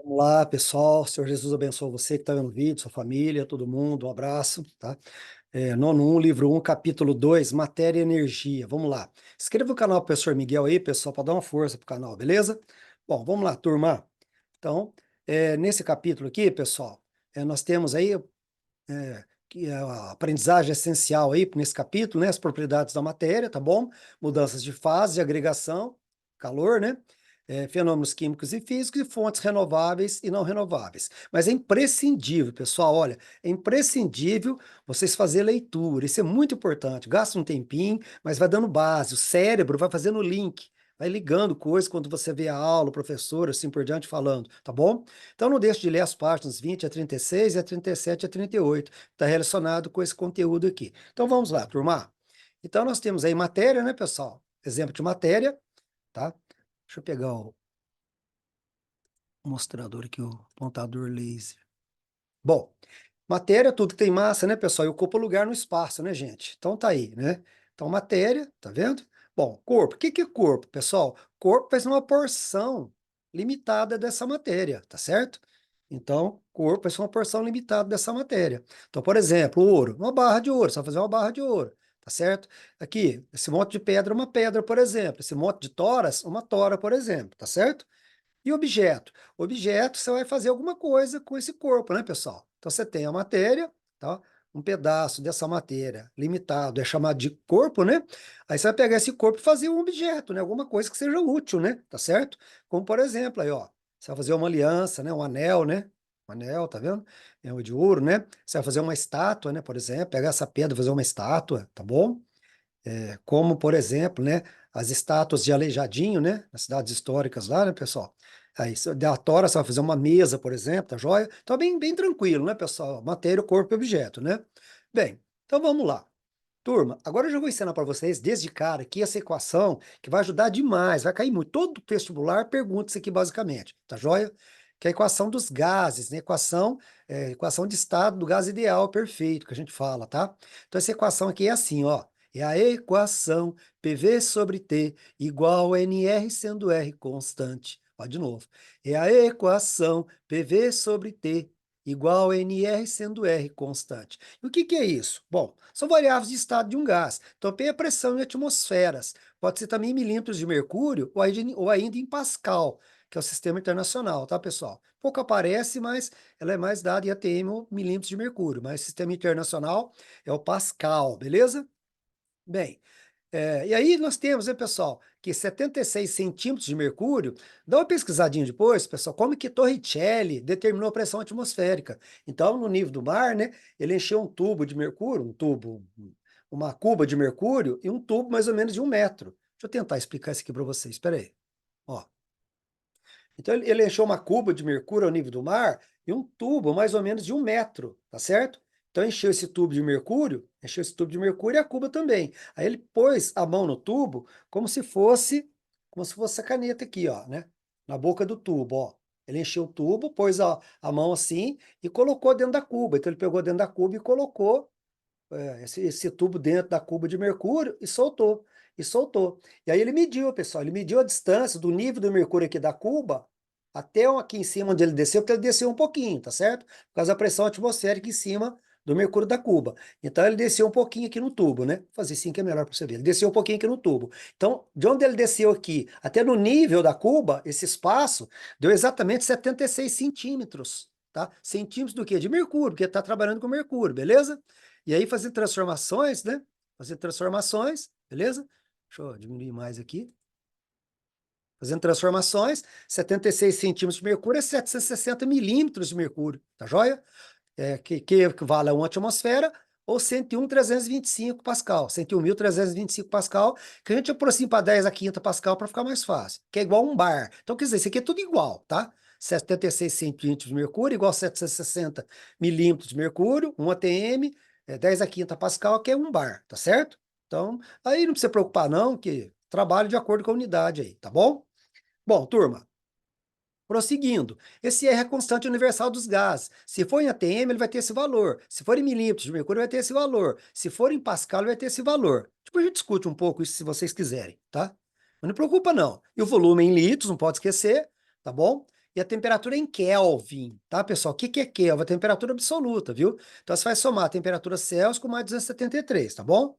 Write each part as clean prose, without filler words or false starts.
Vamos lá, pessoal. Senhor Jesus abençoe você que está vendo o vídeo, sua família, todo mundo. Um abraço, tá? Nono 1, livro 1, capítulo 2, matéria e energia. Vamos lá. Inscreva o canal do professor Miguel aí, pessoal, para dar uma força pro canal, beleza? Bom, vamos lá, turma. Então, nesse capítulo aqui, pessoal, nós temos aí que é a aprendizagem essencial aí nesse capítulo, né? As propriedades da matéria, tá bom? Mudanças de fase, agregação, calor, né? Fenômenos químicos e físicos e fontes renováveis e não renováveis. Mas é imprescindível, pessoal, olha, é imprescindível vocês fazerem leitura, isso é muito importante. Gasta um tempinho, mas vai dando base, o cérebro vai fazendo link, vai ligando coisas quando você vê a aula, o professor, assim por diante falando, tá bom? Então não deixe de ler as páginas 20 a 36 e a 37 a 38, está relacionado com esse conteúdo aqui. Então vamos lá, turma. Então nós temos aí matéria, né, pessoal? Exemplo de matéria, tá? Deixa eu pegar o mostrador aqui, o pontador laser. Bom, matéria, tudo que tem massa, né, pessoal? E ocupa lugar no espaço, né, gente? Então tá aí, né? Então matéria, tá vendo? Bom, corpo. O que que é corpo, pessoal? Corpo vai ser uma porção limitada dessa matéria, tá certo? Então, corpo vai ser uma porção limitada dessa matéria. Então, por exemplo, ouro, uma barra de ouro, você vai fazer uma barra de ouro, tá certo? Aqui, esse monte de pedra, uma pedra, por exemplo. Esse monte de toras, uma tora, por exemplo, tá certo? E objeto? Objeto, você vai fazer alguma coisa com esse corpo, né, pessoal? Então, você tem a matéria, tá? Um pedaço dessa matéria limitado é chamado de corpo, né? Aí você vai pegar esse corpo e fazer um objeto, né? Alguma coisa que seja útil, né? Tá certo? Como, por exemplo, aí, ó, você vai fazer uma aliança, né? Um anel, né? Um anel, tá vendo? É o de ouro, né? Você vai fazer uma estátua, né? Por exemplo, pegar essa pedra e fazer uma estátua, tá bom? Como, por exemplo, né, as estátuas de Aleijadinho, né, nas cidades históricas lá, né, pessoal? Aí, da tora, você vai fazer uma mesa, por exemplo, tá joia? Então, é bem tranquilo, né, pessoal? Matéria, corpo e objeto, né? Bem, então vamos lá. Turma, agora eu já vou ensinar para vocês, desde cara, aqui essa equação que vai ajudar demais, vai cair muito. Todo vestibular pergunta isso aqui, basicamente, tá joia? Que é a equação dos gases, né? Equação de estado do gás ideal perfeito, que a gente fala, tá? Então, essa equação aqui é assim, ó. É a equação PV sobre T igual a NR sendo R constante. Ó, de novo. É a equação PV sobre T igual a NR sendo R constante. E o que que é isso? Bom, são variáveis de estado de um gás. Então, P é a pressão em atmosferas. Pode ser também em milímetros de mercúrio ou ainda em Pascal, que é o sistema internacional, tá, pessoal? Pouco aparece, mas ela é mais dada em ATM ou milímetros de mercúrio. Mas o sistema internacional é o Pascal, beleza? Bem, e aí nós temos, né, pessoal, que 76 centímetros de mercúrio, dá uma pesquisadinha depois, pessoal, como que Torricelli determinou a pressão atmosférica. Então, no nível do mar, né, ele encheu um tubo de mercúrio, uma cuba de mercúrio e um tubo mais ou menos de 1 metro. Deixa eu tentar explicar isso aqui para vocês, espera aí. Ó, então, ele encheu uma cuba de mercúrio ao nível do mar e um tubo mais ou menos de 1 metro, tá certo? Então, encheu esse tubo de mercúrio e a cuba também. Aí ele pôs a mão no tubo como se fosse a caneta aqui, ó, né? Na boca do tubo, ó. Ele encheu o tubo, pôs a mão assim e colocou dentro da cuba. Então, ele pegou dentro da cuba e colocou esse tubo dentro da cuba de mercúrio e soltou. E soltou. E aí ele mediu, pessoal, ele mediu a distância do nível do mercúrio aqui da cuba até aqui em cima onde ele desceu, porque ele desceu um pouquinho, tá certo? Por causa da pressão atmosférica em cima do mercúrio da cuba. Então ele desceu um pouquinho aqui no tubo, né? Vou fazer assim que é melhor para você ver. Ele desceu um pouquinho aqui no tubo. Então, de onde ele desceu aqui até no nível da cuba, esse espaço, deu exatamente 76 centímetros, tá? Centímetros do quê? De mercúrio, porque está trabalhando com mercúrio, beleza? E aí fazer transformações, né? Fazer transformações, beleza? Deixa eu diminuir mais aqui. Fazendo transformações, 76 centímetros de mercúrio é 760 milímetros de mercúrio, tá joia? Que equivale a uma atmosfera ou 101.325 Pascal, 101.325 Pascal, que a gente aproxima para 10 a quinta Pascal para ficar mais fácil, que é igual a um bar. Então, quer dizer, isso aqui é tudo igual, tá? 76 centímetros de mercúrio igual a 760 milímetros de mercúrio, 1 atm, 10 a quinta Pascal, que é um bar, tá certo? Então, aí não precisa preocupar não, que trabalho de acordo com a unidade aí, tá bom? Bom, turma, prosseguindo, esse R é a constante universal dos gases. Se for em ATM, ele vai ter esse valor. Se for em milímetros de mercúrio, vai ter esse valor. Se for em Pascal, ele vai ter esse valor. Depois a gente discute um pouco isso se vocês quiserem, tá? Mas não preocupa não. E o volume em litros, não pode esquecer, tá bom? e a temperatura em Kelvin, tá, pessoal? O que que é Kelvin? A temperatura absoluta, viu? Então, você vai somar a temperatura Celsius com mais 273, tá bom?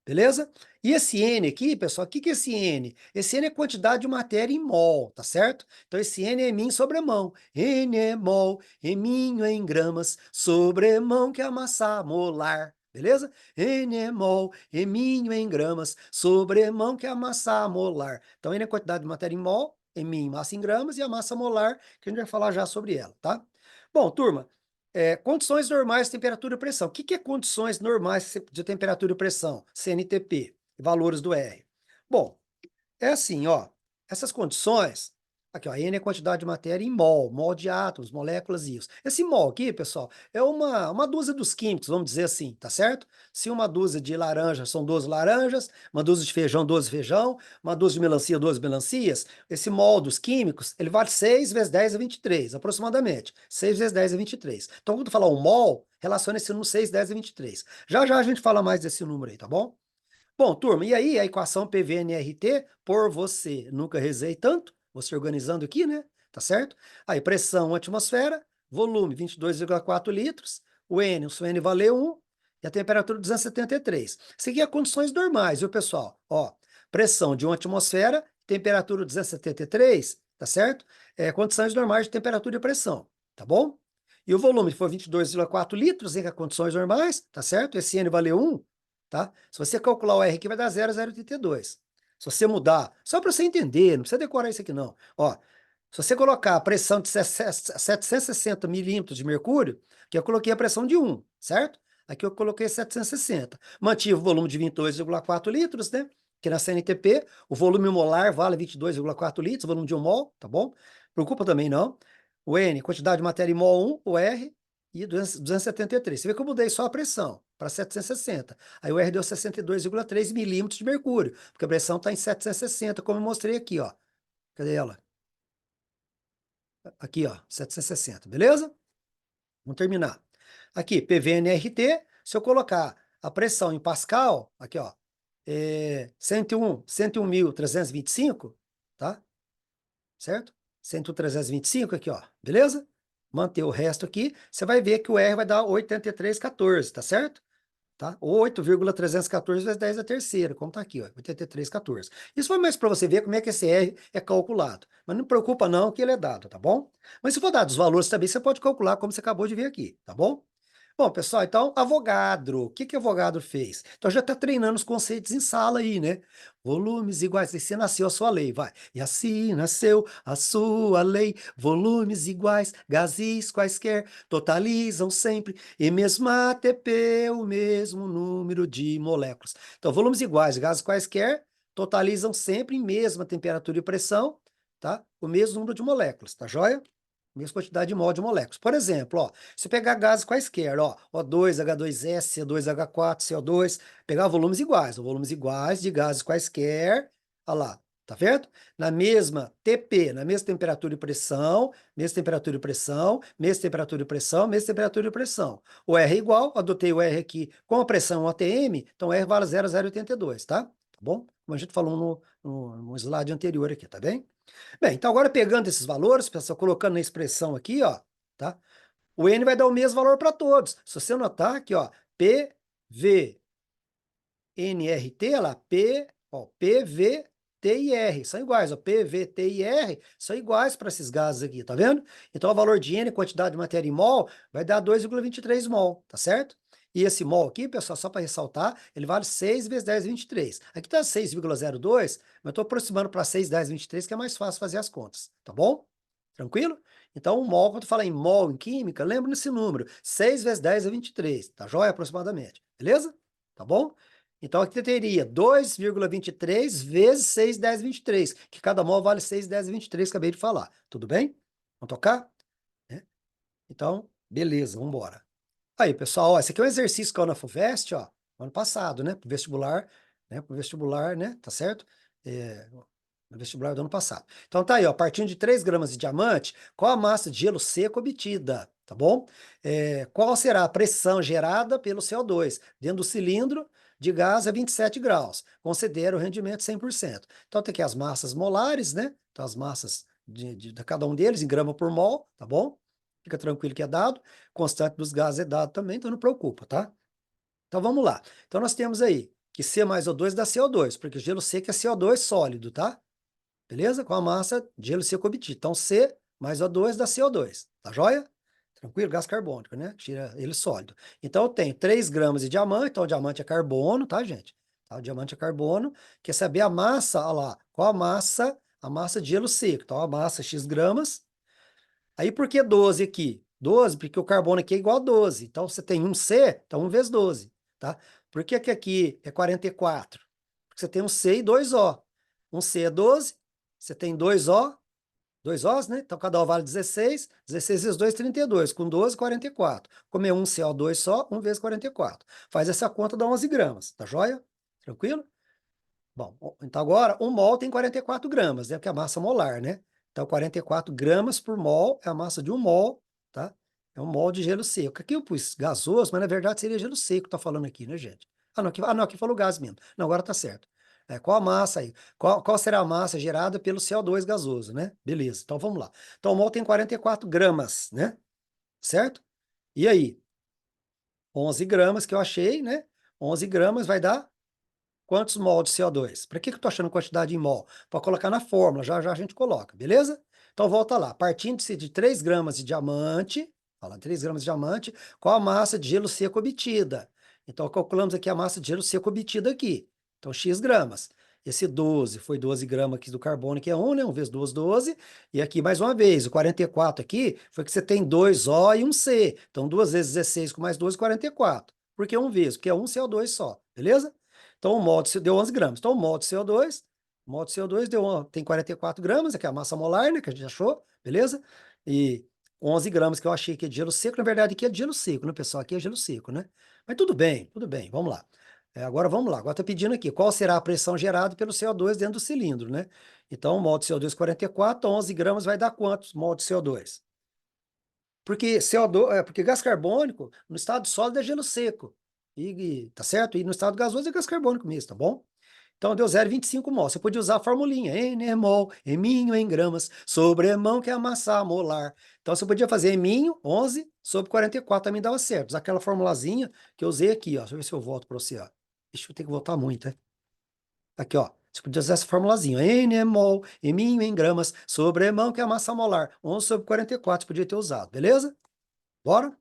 Beleza? E esse N aqui, pessoal, o que que é esse N? Esse N é quantidade de matéria em mol, tá certo? Então esse N é min sobre mão. N é mol, eminho em gramas, sobre mão que é a massa molar. Beleza? N é mol, eminho em gramas, sobre mão que é a massa molar. Então N é quantidade de matéria em mol, eminho, massa em gramas, e a massa molar, que a gente vai falar já sobre ela, tá? Bom, turma, condições normais de temperatura e pressão. O que que é condições normais de temperatura e pressão? CNTP, valores do R. Bom, é assim, ó, essas condições, aqui, ó, N é a quantidade de matéria em mol, mol de átomos, moléculas e íons. Esse mol aqui, pessoal, é uma dúzia dos químicos, vamos dizer assim, tá certo? Se uma dúzia de laranjas são 12 laranjas, uma dúzia de feijão, 12 feijão, uma dúzia de melancia, 12 melancias, esse mol dos químicos, ele vale 6 vezes 10 a 23, aproximadamente. 6 vezes 10 a 23. Então, quando eu falar um mol, relaciona esse número 6, 10 a 23. Já já a gente fala mais desse número aí, tá bom? Bom, turma, e aí a equação PV-nRT por você? Nunca rezei tanto, você organizando aqui, né? Tá certo? Aí pressão atmosfera, volume 22,4 litros, o N, o N valeu 1, e a temperatura 273. Isso aqui é condições normais, viu, pessoal? Ó, pressão de 1 atmosfera, temperatura 273, tá certo? Condições normais de temperatura e pressão, tá bom? E o volume foi 22,4 litros, em condições normais, tá certo? Esse N valeu 1, tá? Se você calcular o R aqui, vai dar 0,082. Se você mudar, só para você entender, não precisa decorar isso aqui não. Ó, se você colocar a pressão de 760 milímetros de mercúrio, que eu coloquei a pressão de 1, certo? Aqui eu coloquei 760. Mantive o volume de 22,4 litros, né? Que na CNTP, o volume molar vale 22,4 litros, o volume de 1 mol, tá bom? Preocupa também não. O N, quantidade de matéria em mol 1, o R, e 273. Você vê que eu mudei só a pressão para 760. Aí o R deu 62,3 milímetros de mercúrio, porque a pressão está em 760, como eu mostrei aqui, ó. Cadê ela? Aqui, ó, 760, beleza? Vamos terminar. Aqui, PV-nRT, se eu colocar a pressão em Pascal, aqui, ó, 101.325, tá? Certo? 101.325 aqui, ó, beleza? Manter o resto aqui, você vai ver que o R vai dar 83,14, tá certo? Tá? 8,314 vezes 10 a terceira, como está aqui, ó, 83,14. Isso foi mais para você ver como é que esse R é calculado. Mas não preocupa não que ele é dado, tá bom? Mas se for dado os valores também, você pode calcular como você acabou de ver aqui, tá bom? Bom, pessoal, então, Avogadro. O que que Avogadro fez? Então, já está treinando os conceitos em sala aí, né? Volumes iguais, assim nasceu a sua lei, vai. E assim nasceu a sua lei. Volumes iguais, gases quaisquer, totalizam sempre, e mesmo ATP, o mesmo número de moléculas. Então, volumes iguais, gases quaisquer, totalizam sempre em mesma temperatura e pressão, tá? O mesmo número de moléculas, tá joia? Mesma quantidade de mol de moléculas. Por exemplo, ó, se pegar gases quaisquer, ó, O2, H2S, C2H4, CO2, pegar volumes iguais de gases quaisquer, olha lá, tá vendo? Na mesma TP, na mesma temperatura e pressão, mesma temperatura e pressão, mesma temperatura e pressão, mesma temperatura e pressão. O R é igual, adotei o R aqui com a pressão ATM, então R vale 0,082, tá? Tá bom? Como a gente falou no slide anterior aqui, tá bem? Bem, então agora pegando esses valores, pessoal, colocando na expressão aqui, ó, tá? O N vai dar o mesmo valor para todos. Se você notar aqui, ó, PV, NRT, olha lá, PV, T e R, são iguais, ó, PV, T e R são iguais para esses gases aqui, tá vendo? Então o valor de N, quantidade de matéria em mol, vai dar 2,23 mol, tá certo? E esse mol aqui, pessoal, só para ressaltar, ele vale 6 vezes 10 23. Aqui está 6,02, mas eu estou aproximando para 6, 10, 23, que é mais fácil fazer as contas, tá bom? Tranquilo? Então, o mol, quando fala em mol em química, lembra desse número, 6 vezes 10 é 23, tá joia aproximadamente, beleza? Tá bom? Então, aqui teria 2,23 vezes 6, 10, 23, que cada mol vale 6, 10, 23, acabei de falar. Tudo bem? Vamos tocar? Né? Então, beleza, vamos embora. Aí, pessoal, ó, esse aqui é um exercício que eu na FUVEST, ó, ano passado, né, pro vestibular, né, tá certo? No vestibular do ano passado. Então tá aí, ó, partindo de 3 gramas de diamante, qual a massa de gelo seco obtida, tá bom? Qual será a pressão gerada pelo CO2 dentro do cilindro de gás a 27 graus? Considera o rendimento 100%. Então tem aqui as massas molares, né? Então as massas de cada um deles em grama por mol, tá bom? Fica tranquilo que é dado. Constante dos gases é dado também, então não preocupa, tá? Então vamos lá. Então nós temos aí que C mais O2 dá CO2, porque gelo seco é CO2 sólido, tá? Beleza? Com a massa de gelo seco obtido. Então C mais O2 dá CO2, tá joia? Tranquilo? Gás carbônico, né? Tira ele sólido. Então eu tenho 3 gramas de diamante, então o diamante é carbono, tá, gente? Tá, o diamante é carbono. Quer saber a massa? Olha lá, qual a massa? A massa de gelo seco. Então a massa X gramas. Aí por que 12 aqui? 12, porque o carbono aqui é igual a 12. Então você tem um C, então 1 vezes 12, tá? Por que que aqui é 44? Porque você tem um C e dois O. Um C é 12, você tem dois Os, né? Então cada O vale 16, 16 vezes 2, 32. Com 12, 44. Como é um CO2 só, 1 vezes 44. Faz essa conta, dá 11 gramas, tá joia? Tranquilo? Bom, então agora, um mol tem 44 gramas, né? Porque é a massa molar, né? Então, 44 gramas por mol é a massa de um mol, tá? É um mol de gelo seco. Aqui eu pus gasoso, mas na verdade seria gelo seco, tá falando aqui, né, gente? Aqui falou gás mesmo. Não, agora tá certo. Qual a massa aí? Qual será a massa gerada pelo CO2 gasoso, né? Beleza, então vamos lá. Então, o mol tem 44 gramas, né? Certo? E aí? 11 gramas que eu achei, né? 11 gramas vai dar quantos mol de CO2? Para que eu estou achando quantidade em mol? Para colocar na fórmula, já já a gente coloca, beleza? Então volta lá, partindo-se de 3 gramas de diamante, fala 3 gramas de diamante, qual a massa de gelo seco obtida? Então calculamos aqui a massa de gelo seco obtida aqui. Então X gramas. Esse 12 foi 12 gramas aqui do carbono, que é 1, né? 1 vezes 2, 12. E aqui, mais uma vez, o 44 aqui foi que você tem 2 O e um C. Então, 2 vezes 16 com mais 12, 44. Por que 1 vezes? Porque é um CO2 só, beleza? Então, o mol deu 11 gramas. Então, o mol de CO2 tem 44 gramas, aqui é a massa molar, né, que a gente achou, beleza? E 11 gramas que eu achei que é de gelo seco, na verdade aqui é de gelo seco, né, pessoal? Aqui é gelo seco, né? Mas tudo bem, vamos lá. Agora vamos lá, agora está pedindo aqui, qual será a pressão gerada pelo CO2 dentro do cilindro, né? Então, o mol de CO2 44, 11 gramas vai dar quantos mol de CO2? Porque CO2, porque gás carbônico, no estado sólido é gelo seco. Tá certo? E no estado gasoso é gás carbônico mesmo, tá bom? Então deu 0,25 mol. Você podia usar a formulinha, N mol, eminho em gramas, sobre mão que é a massa molar. Então você podia fazer eminho, 11, sobre 44, também dava certo. Usar aquela formulazinha que eu usei aqui, ó. Deixa eu ver se eu volto para você, ó. Deixa eu ter que voltar muito, né? Aqui, ó. Você podia usar essa formulazinha. N é mol, eminho em gramas, sobre mão que é a massa molar. 11 sobre 44, você podia ter usado, beleza? Bora?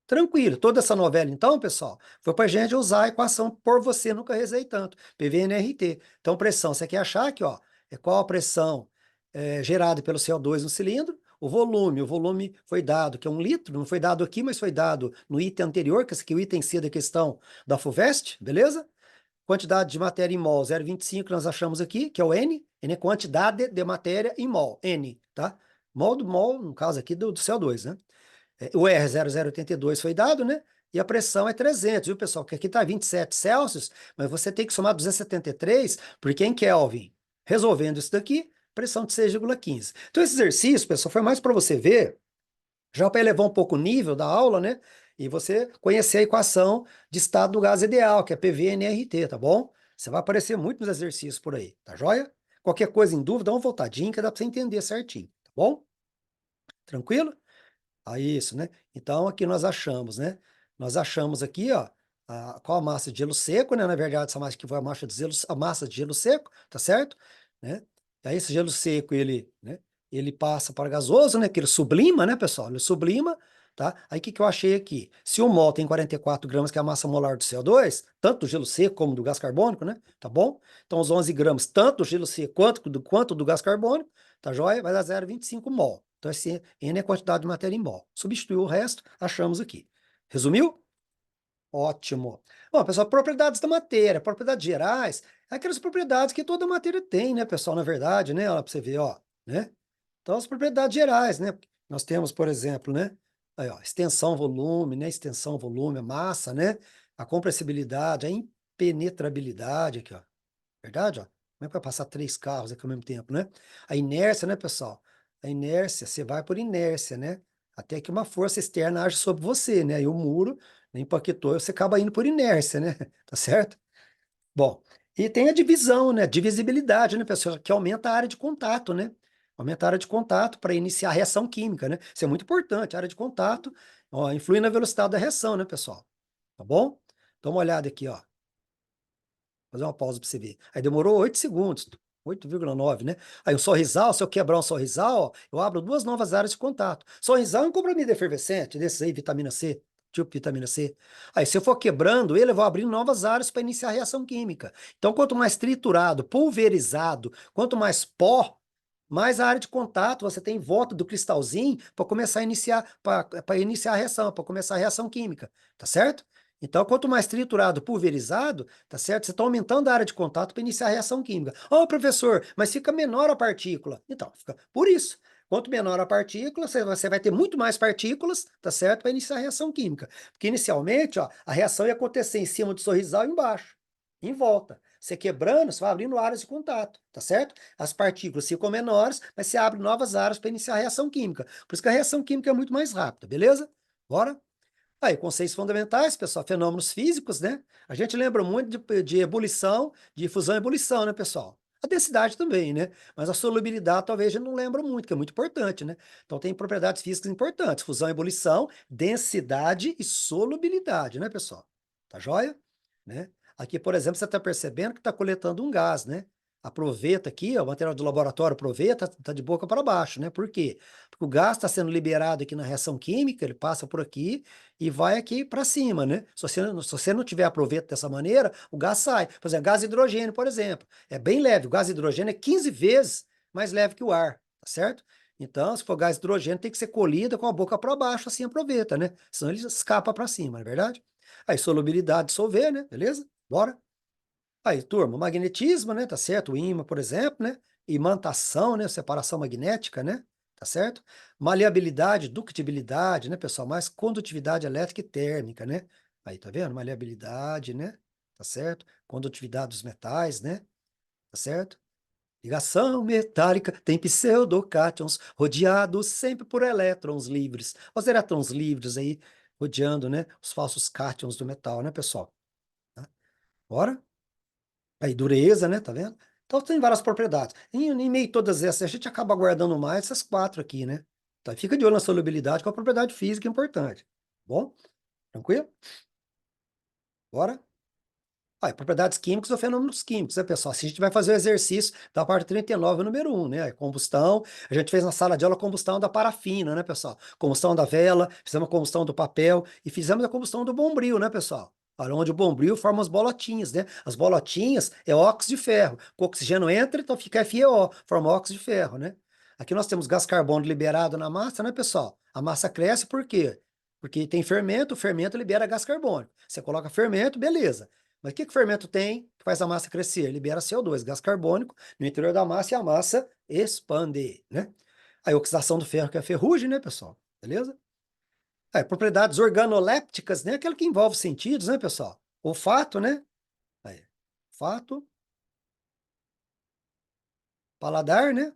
Tranquilo. Toda essa novela, então, pessoal, foi para a gente usar a equação por você nunca rezei tanto, PVNRT. Então, pressão, você quer achar aqui, ó, é qual a pressão gerada pelo CO2 no cilindro, o volume foi dado, que é 1 litro, não foi dado aqui, mas foi dado no item anterior, que esse aqui é o item C da questão da FUVEST, beleza? Quantidade de matéria em mol, 0,25 que nós achamos aqui, que é o N. N é quantidade de matéria em mol, N, tá? Mol do mol, no caso aqui do CO2, né? O R0082 foi dado, né? E a pressão é 300, viu, pessoal? Que aqui está 27 Celsius, mas você tem que somar 273, porque em Kelvin, resolvendo isso daqui, pressão de 6,15. Então, esse exercício, pessoal, foi mais para você ver, já para elevar um pouco o nível da aula, né? E você conhecer a equação de estado do gás ideal, que é PV-nRT, tá bom? Você vai aparecer muito nos exercícios por aí, tá joia? Qualquer coisa em dúvida, dá uma voltadinha que dá para você entender certinho, tá bom? Tranquilo? Isso, né? Então, aqui nós achamos, né? Nós achamos aqui, ó, qual a massa de gelo seco, né? Na verdade, essa massa aqui foi a massa de gelo seco, tá certo? Né? E aí, esse gelo seco, né? Ele passa para gasoso, né? Que ele sublima, né, pessoal? Ele sublima, tá? Aí, o que que eu achei aqui? Se o mol tem 44 gramas, que é a massa molar do CO2, tanto do gelo seco como do gás carbônico, né? Tá bom? Então, os 11 gramas, tanto do gelo seco quanto do gás carbônico, tá joia? Vai dar 0,25 mol. Então, esse N é a quantidade de matéria em mol. Substituiu o resto, achamos aqui. Resumiu? Ótimo. Bom, pessoal, propriedades da matéria, propriedades gerais, é aquelas propriedades que toda matéria tem, né, pessoal, na verdade, né? Olha para você ver, ó, né? Então, as propriedades gerais, né? Nós temos, por exemplo, né? Aí, ó, extensão, volume, né? Extensão, volume, a massa, né? A compressibilidade, a impenetrabilidade, aqui, ó. Verdade, ó? Como é que vai passar 3 carros aqui ao mesmo tempo, né? A inércia, né, pessoal? A inércia, você vai por inércia, né? Até que uma força externa age sobre você, né? Aí o muro né, impactou, você acaba indo por inércia, né? Tá certo? Bom, E tem a divisão, né? Divisibilidade, né, pessoal? Que aumenta a área de contato, né? Aumenta a área de contato para iniciar a reação química, né? Isso é muito importante. A área de contato, ó, influi na velocidade da reação, né, pessoal? Tá bom? Dá uma olhada aqui, ó. Fazer uma pausa para você ver. Aí demorou 8 segundos, 8,9, né? Aí o sorrisal, se eu quebrar um sorrisal, ó, eu abro duas novas áreas de contato. Sorrisal é um comprimido efervescente, desses aí, vitamina C, tipo vitamina C. Aí se eu for quebrando ele, eu vou abrindo novas áreas para iniciar a reação química. Então, quanto mais triturado, pulverizado, quanto mais pó, mais a área de contato você tem em volta do cristalzinho para começar a iniciar, para iniciar a reação, para começar a reação química, tá certo? Então, quanto mais triturado, pulverizado, tá certo? Você está aumentando a área de contato para iniciar a reação química. Ô, professor, mas fica menor a partícula. Então, fica por isso. Quanto menor a partícula, você vai ter muito mais partículas, tá certo? Para iniciar a reação química. Porque inicialmente, ó, a reação ia acontecer em cima do sorrisal e embaixo, em volta. Você quebrando, você vai abrindo áreas de contato, tá certo? As partículas ficam menores, mas você abre novas áreas para iniciar a reação química. Por isso que a reação química é muito mais rápida, beleza? Bora? Aí, conceitos fundamentais, pessoal, fenômenos físicos, né? A gente lembra muito de ebulição, de fusão e ebulição, né, pessoal? A densidade também, né? Mas a solubilidade talvez a gente não lembra muito, que é muito importante, né? Então tem propriedades físicas importantes: fusão e ebulição, densidade e solubilidade, né, pessoal? Tá joia? Né? Aqui, por exemplo, você está percebendo que está coletando um gás, né? Aproveita aqui, ó, o material do laboratório aproveita, tá de boca para baixo, né? Por quê? Porque o gás está sendo liberado aqui na reação química, ele passa por aqui e vai aqui para cima, né? Se você não tiver aproveito dessa maneira, o gás sai. Por exemplo, gás hidrogênio, por exemplo, é bem leve. O gás hidrogênio é 15 vezes mais leve que o ar, tá certo? Então, se for gás hidrogênio, tem que ser colhido com a boca para baixo, assim aproveita, né? Senão ele escapa para cima, não é verdade? Aí, solubilidade, dissolver, né? Beleza? Bora. Aí, turma, magnetismo, né? Tá certo? O ímã, por exemplo, né? Imantação, né? Separação magnética, né? Tá certo? Maleabilidade, ductibilidade, né, pessoal? Mais condutividade elétrica e térmica, né? Aí, tá vendo? Maleabilidade, né? Tá certo? Condutividade dos metais, né? Tá certo? Ligação metálica tem pseudocátions rodeados sempre por elétrons livres. Os elétrons livres aí rodeando, né? Os falsos cátions do metal, né, pessoal? Tá? Bora? Aí, dureza, né? Tá vendo? Então tem várias propriedades. Em meio todas essas, a gente acaba guardando mais essas quatro aqui, né? Então fica de olho na solubilidade, que é uma propriedade física importante. Bom? Tranquilo? Bora? Aí, propriedades químicas ou fenômenos químicos, né, pessoal? Se a gente vai fazer o exercício da parte 39, número 1, né? Combustão. A gente fez na sala de aula a combustão da parafina, né, pessoal? Combustão da vela, fizemos a combustão do papel e fizemos a combustão do bombril, né, pessoal? Olha, onde o bombril forma as bolotinhas, né? As bolotinhas é óxido de ferro. O oxigênio entra, então fica FeO, forma óxido de ferro, né? Aqui nós temos gás carbônico liberado na massa, né, pessoal? A massa cresce por quê? Porque tem fermento, o fermento libera gás carbônico. Você coloca fermento, beleza. Mas o que que o fermento tem que faz a massa crescer? Libera CO2, gás carbônico, no interior da massa e a massa expande, né? Aí, oxidação do ferro, que é a ferrugem, né, pessoal? Beleza? Aí, propriedades organolépticas, né? Aquela que envolve sentidos, né, pessoal? Olfato, né? Aí, olfato, paladar, né?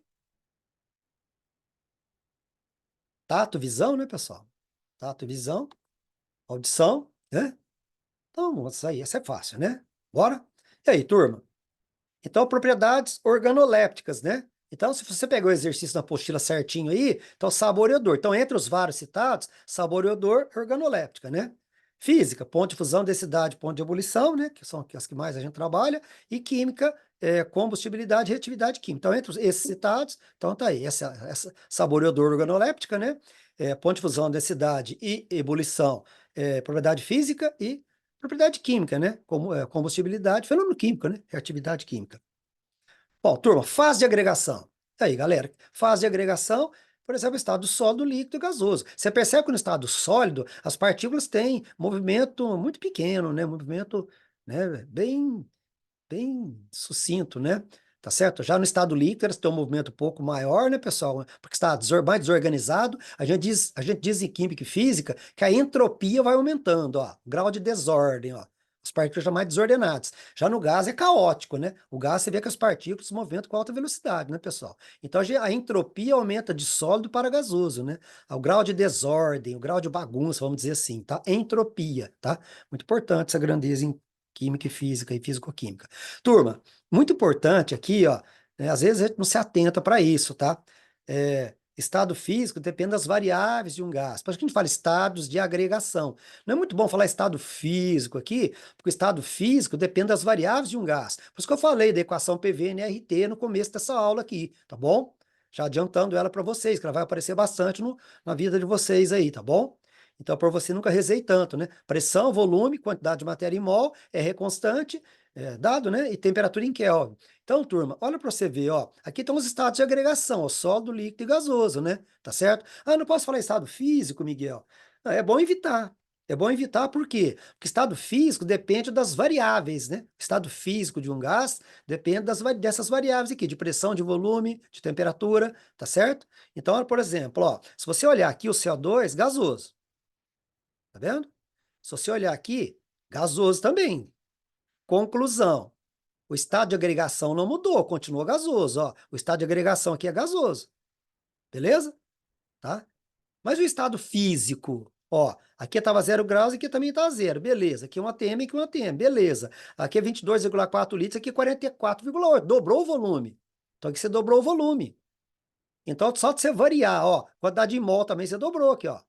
Tato, visão, né, pessoal? Tato, visão, audição, né? Então, isso aí, essa é fácil, né? Bora? E aí, turma? Então, propriedades organolépticas, né? Então, se você pegar o exercício na apostila certinho aí, então sabor e odor. Então, entre os vários citados, sabor e odor, organoléptica, né? Física, ponto de fusão, densidade, ponto de ebulição, né? Que são as que mais a gente trabalha. E química, combustibilidade e reatividade química. Então, entre esses citados, então tá aí, essa sabor e odor organoléptica, né? Ponto de fusão, densidade e ebulição, propriedade física e propriedade química, né? Como combustibilidade, fenômeno químico, né? Reatividade química. Bom, turma, fase de agregação. E aí, galera, fase de agregação, por exemplo, estado sólido, líquido e gasoso. Você percebe que no estado sólido, as partículas têm movimento muito pequeno, né? Movimento, né, bem sucinto, né? Tá certo? Já no estado líquido, eles têm um movimento um pouco maior, né, pessoal? Porque está mais desorganizado. A gente diz em química e física que a entropia vai aumentando, ó, o grau de desordem, ó. As partículas já mais desordenadas. Já no gás é caótico, né? O gás você vê que as partículas se movimentam com alta velocidade, né, pessoal? Então a entropia aumenta de sólido para gasoso, né? O grau de desordem, o grau de bagunça, vamos dizer assim, tá? Entropia, tá? Muito importante essa grandeza Química e física e físico-química. Turma, muito importante aqui, ó, né, às vezes a gente não se atenta para isso, tá? Estado físico depende das variáveis de um gás. Por isso que a gente fala estados de agregação. Não é muito bom falar estado físico aqui, porque o estado físico depende das variáveis de um gás. Por isso que eu falei da equação PV-NRT no começo dessa aula aqui, tá bom? Já adiantando ela para vocês, que ela vai aparecer bastante na vida de vocês aí, tá bom? Então, para você nunca rezei tanto, né? Pressão, volume, quantidade de matéria em mol, R constante, dado, né? E temperatura em Kelvin. Então, turma, olha para você ver, ó. Aqui estão os estados de agregação, ó, sólido, líquido e gasoso, né? Tá certo? Ah, não posso falar estado físico, Miguel. Ah, é bom evitar. É bom evitar por quê? Porque estado físico depende das variáveis, né? Estado físico de um gás depende dessas variáveis aqui, de pressão, de volume, de temperatura, tá certo? Então, por exemplo, ó, se você olhar aqui o CO2, gasoso. Tá vendo? Se você olhar aqui, gasoso também. Conclusão. O estado de agregação não mudou, continua gasoso, ó. O estado de agregação aqui é gasoso. Beleza? Tá? Mas o estado físico, ó, aqui estava 0 graus e aqui também está zero. Beleza. Aqui é um ATM e aqui é um ATM. Beleza. Aqui é 22,4 litros, aqui é 44,8. Dobrou o volume. Então aqui você dobrou o volume. Então, só de você variar, ó, quantidade de mol também você dobrou aqui, ó.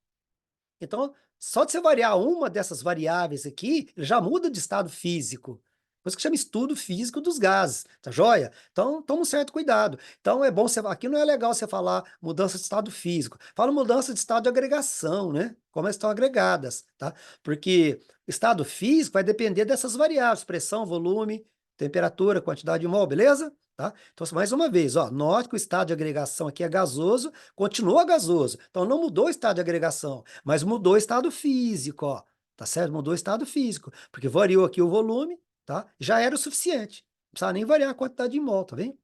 Então, só de você variar uma dessas variáveis aqui, ele já muda de estado físico. Por isso que chama estudo físico dos gases, tá joia? Então, toma um certo cuidado. Então, é bom você. Aqui não é legal você falar mudança de estado físico. Fala mudança de estado de agregação, né? Como elas estão agregadas, tá? Porque estado físico vai depender dessas variáveis: pressão, volume, temperatura, quantidade de mol, beleza? Tá? Então, mais uma vez, ó, note que o estado de agregação aqui é gasoso, continua gasoso. Então, não mudou o estado de agregação, mas mudou o estado físico, ó. Tá certo? Mudou o estado físico, porque variou aqui o volume, tá? Já era o suficiente. Não precisava nem variar a quantidade de mol, tá vendo?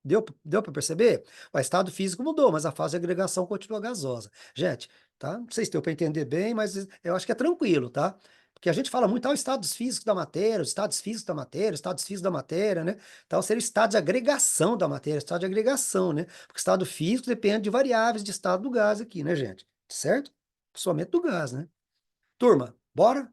Deu para perceber? O estado físico mudou, mas a fase de agregação continua gasosa. Gente, tá? Não sei se deu para entender bem, mas eu acho que é tranquilo, tá? Porque a gente fala muito, os estados físicos da matéria, os estados físicos da matéria, os estados físicos da matéria, né? Então, seria o estado de agregação da matéria, estado de agregação, né? Porque o estado físico depende de variáveis de estado do gás aqui, né, gente? Certo? Somente do gás, né? Turma, bora?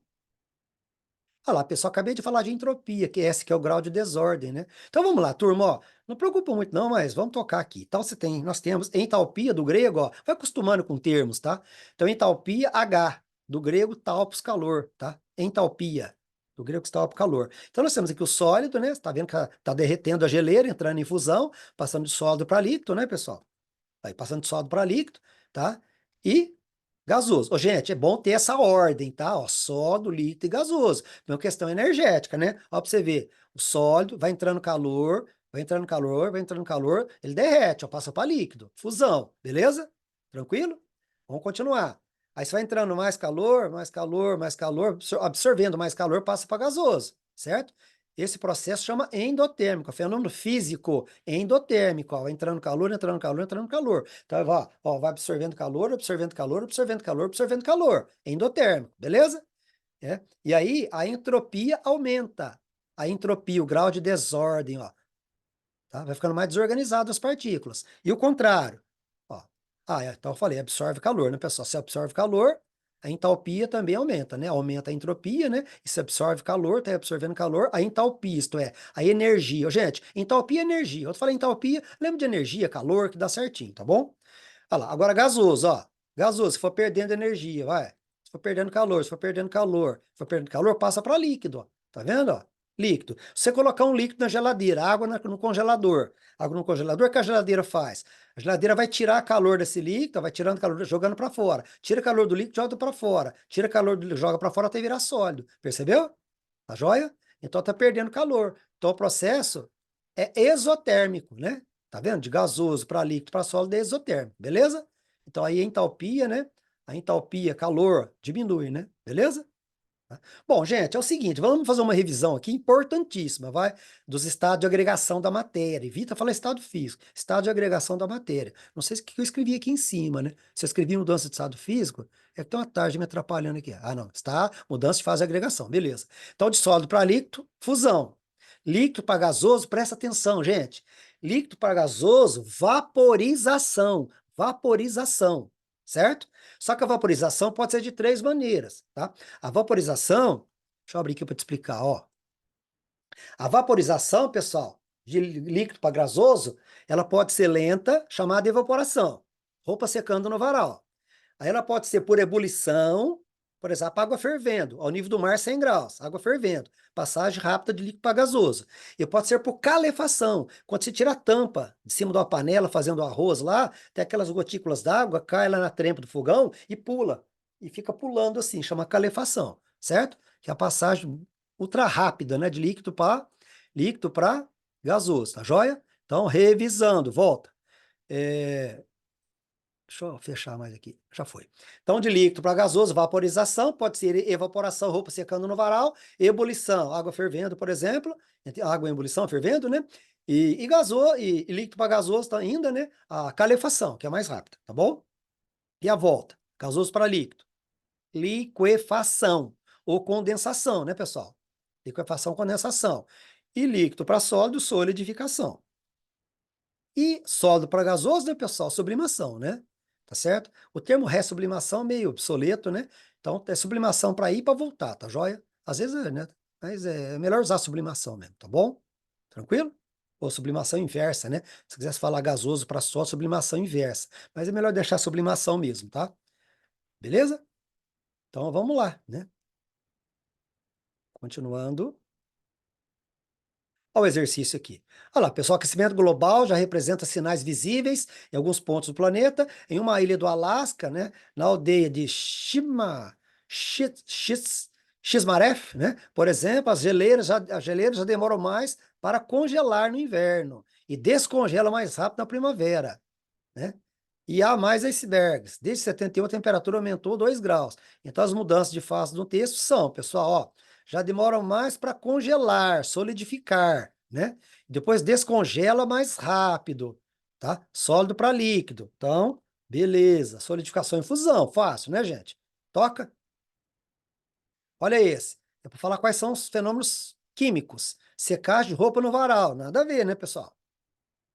Olha lá, pessoal, acabei de falar de entropia, que esse que é o grau de desordem, né? Então vamos lá, turma, ó, não preocupa muito não, mas vamos tocar aqui. Então nós temos entalpia do grego, ó, vai acostumando com termos, tá? Então entalpia, H, do grego talpos, calor, tá? Entalpia, do grego talpos, calor. Então nós temos aqui o sólido, né? Você tá vendo que tá derretendo a geleira, entrando em fusão, passando de sólido para líquido, né, pessoal? Aí passando de sólido para líquido, tá? E gasoso. Ô, gente, é bom ter essa ordem, tá? Ó, sólido, líquido e gasoso. É uma questão energética, né? Ó, pra você ver, o sólido vai entrando calor, vai entrando calor, vai entrando calor, ele derrete, ó, passa para líquido. Fusão, beleza? Tranquilo? Vamos continuar. Aí você vai entrando mais calor, mais calor, mais calor, absorvendo mais calor, passa para gasoso, certo? Esse processo chama endotérmico, é fenômeno físico endotérmico, ó, vai entrando calor, entrando calor, entrando calor. Então, ó, vai absorvendo calor, absorvendo calor, absorvendo calor, absorvendo calor, endotérmico, beleza? E aí a entropia aumenta. A entropia, o grau de desordem, ó, tá? Vai ficando mais desorganizado as partículas. E o contrário, ó. Então eu falei, absorve calor, né, pessoal? Se absorve calor, a entalpia também aumenta, né? Aumenta a entropia, né? E se absorve calor, tá absorvendo calor, a entalpia, isto é, a energia. Ô, gente, entalpia é energia. Eu falei entalpia, lembra de energia, calor, que dá certinho, tá bom? Olha lá, agora gasoso, ó. Gasoso, se for perdendo energia, vai. Se for perdendo calor, se for perdendo calor, se for perdendo calor, passa para líquido, ó. Tá vendo, ó? Líquido. Se você colocar um líquido na geladeira, água no congelador, água no congelador, o que a geladeira faz? A geladeira vai tirar calor desse líquido, vai tirando calor, jogando para fora. Tira calor do líquido, joga para fora. Tira calor, joga para fora até virar sólido. Percebeu? Tá joia? Então tá perdendo calor. Então o processo é exotérmico, né? Tá vendo? De gasoso para líquido para sólido é exotérmico, beleza? Então aí a entalpia, né? A entalpia, calor, diminui, né? Beleza? Bom, gente, é o seguinte, vamos fazer uma revisão aqui importantíssima, vai? Dos estados de agregação da matéria. Evita falar estado físico, estado de agregação da matéria. Não sei o que eu escrevi aqui em cima, né? Se eu escrevi mudança de estado físico, é que tem uma tarde me atrapalhando aqui. Ah, não, está mudança de fase de agregação, beleza. Então, de sólido para líquido, fusão. Líquido para gasoso, presta atenção, gente. Líquido para gasoso, vaporização. Vaporização, certo? Só que a vaporização pode ser de três maneiras, tá? A vaporização, deixa eu abrir aqui para te explicar, ó. A vaporização, pessoal, de líquido para gasoso, ela pode ser lenta, chamada evaporação. Roupa secando no varal. Aí ela pode ser por ebulição, por exemplo, água fervendo, ao nível do mar 100 graus, água fervendo, passagem rápida de líquido para gasoso. E pode ser por calefação, quando você tira a tampa de cima de uma panela fazendo arroz lá, tem aquelas gotículas d'água, cai lá na trempa do fogão e pula. E fica pulando assim, chama calefação, certo? Que é a passagem ultra rápida, né, de líquido para gasoso, tá joia? Então, revisando, volta. Deixa eu fechar mais aqui. Já foi. Então, de líquido para gasoso, vaporização, pode ser evaporação, roupa secando no varal, ebulição, água fervendo, por exemplo, água em ebulição, fervendo, né? E líquido para gasoso tá ainda, né? A calefação, que é mais rápida, tá bom? E a volta, gasoso para líquido. Liquefação ou condensação, né, pessoal? Liquefação, condensação. E líquido para sólido, solidificação. E sólido para gasoso, né, pessoal? Sublimação, né? Tá certo? O termo ressublimação é meio obsoleto, né? Então, é sublimação para ir e para voltar, tá joia? Às vezes, né? Mas é melhor usar sublimação mesmo, tá bom? Tranquilo? Ou sublimação inversa, né? Se quisesse falar gasoso para sólido, sublimação inversa. Mas é melhor deixar sublimação mesmo, tá? Beleza? Então, vamos lá, né? Continuando. Olha o exercício aqui. Olha lá, pessoal, aquecimento global já representa sinais visíveis em alguns pontos do planeta. Em uma ilha do Alasca, né, na aldeia de Xmaref, né, por exemplo, as geleiras já demoram mais para congelar no inverno e descongelam mais rápido na primavera, né? E há mais icebergs. Desde 71, a temperatura aumentou 2 graus. Então, as mudanças de fase no texto são, pessoal, ó, já demoram mais para congelar, solidificar, né? Depois descongela mais rápido, tá? Sólido para líquido. Então, beleza. Solidificação e fusão, fácil, né, gente? Toca. Olha esse. É para falar quais são os fenômenos químicos. Secagem de roupa no varal. Nada a ver, né, pessoal?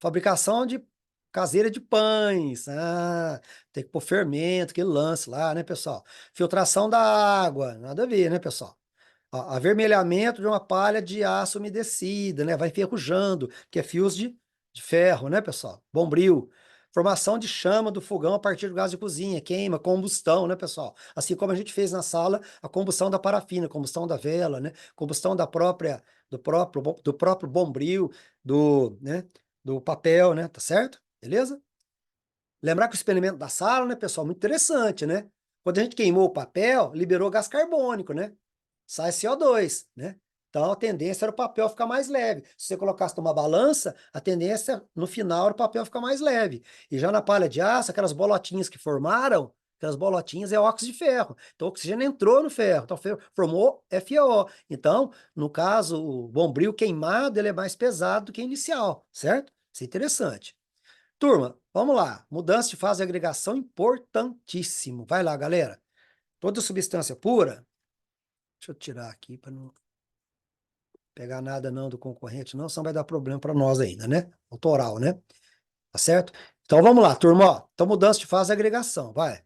Fabricação de caseira de pães. Ah, tem que pôr fermento, aquele lance lá, né, pessoal? Filtração da água. Nada a ver, né, pessoal? Ó, avermelhamento de uma palha de aço umedecida, né? Vai enferrujando, que é fios de ferro, né, pessoal? Bombril. Formação de chama do fogão a partir do gás de cozinha, queima, combustão, né, pessoal? Assim como a gente fez na sala, a combustão da parafina, combustão da vela, né? Combustão do próprio bombril, né? Do papel, né? Tá certo? Beleza? Lembrar que o experimento da sala, né, pessoal, muito interessante, né? Quando a gente queimou o papel, liberou gás carbônico, né? Sai CO2, né? Então a tendência era o papel ficar mais leve. Se você colocasse numa balança, a tendência no final era o papel ficar mais leve. E já na palha de aço, aquelas bolotinhas que formaram, aquelas bolotinhas é óxido de ferro. Então o oxigênio entrou no ferro, então formou FeO. Então, no caso, o bombril queimado, ele é mais pesado do que inicial, certo? Isso é interessante. Turma, vamos lá. Mudança de fase de agregação importantíssimo. Vai lá, galera. Toda substância pura, deixa eu tirar aqui para não pegar nada não do concorrente, não, senão vai dar problema para nós ainda, né? Autoral, né? Tá certo? Então vamos lá, turma, ó. Então mudança de fase de agregação, vai.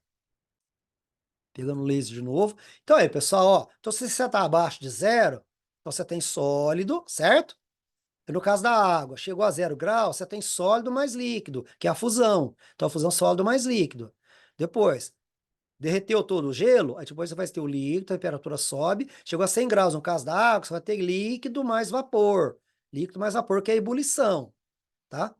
Pegando o laser de novo. Então aí, pessoal, ó. Então se você está abaixo de zero, então você tem sólido, certo? E no caso da água, chegou a 0 grau, você tem sólido mais líquido, que é a fusão. Então a fusão sólido mais líquido. Depois, derreteu todo o gelo, aí depois você vai ter o líquido, a temperatura sobe, chegou a 100 graus no caso da água, você vai ter líquido mais vapor. Líquido mais vapor, que é a ebulição, tá?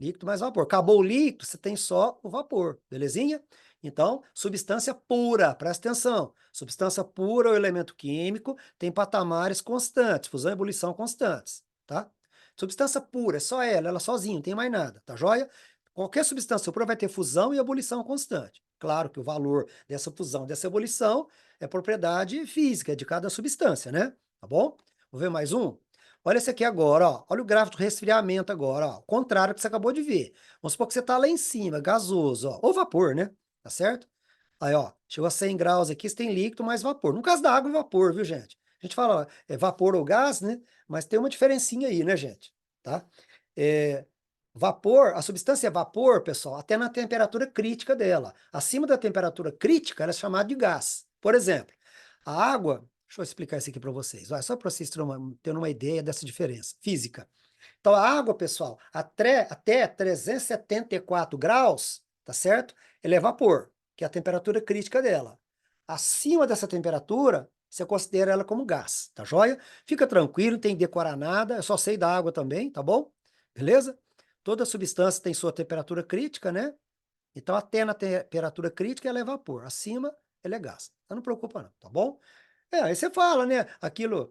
Líquido mais vapor. Acabou o líquido, você tem só o vapor, belezinha? Então, substância pura, presta atenção. Substância pura ou elemento químico tem patamares constantes, fusão e ebulição constantes, tá? Substância pura, é só ela sozinha, não tem mais nada, tá joia? Qualquer substância pura vai ter fusão e ebulição constante. Claro que o valor dessa fusão, dessa ebulição, é propriedade física de cada substância, né? Tá bom? Vou ver mais um? Olha esse aqui agora, ó. Olha o gráfico de resfriamento agora, ó. O contrário que você acabou de ver. Vamos supor que você está lá em cima, gasoso, ó. Ou vapor, né? Tá certo? Aí, ó, chegou a 100 graus aqui, você tem líquido mais vapor. No caso da água, é vapor, viu, gente? A gente fala, ó, é vapor ou gás, né? Mas tem uma diferencinha aí, né, gente? Tá? É, vapor, a substância é vapor, pessoal, até na temperatura crítica dela. Acima da temperatura crítica, ela é chamada de gás. Por exemplo, a água Deixa eu explicar isso aqui para vocês. Vai, só para vocês terem uma ideia dessa diferença física. Então, a água, pessoal, até 374 graus, tá certo? Ela é vapor, que é a temperatura crítica dela. Acima dessa temperatura, você considera ela como gás, tá joia? Fica tranquilo, não tem que decorar nada, eu só sei da água também, tá bom? Beleza? Toda substância tem sua temperatura crítica, né? Então, até na temperatura crítica, ela é vapor. Acima, ela é gás. Então, não preocupa não, tá bom? Aí você fala, né, aquilo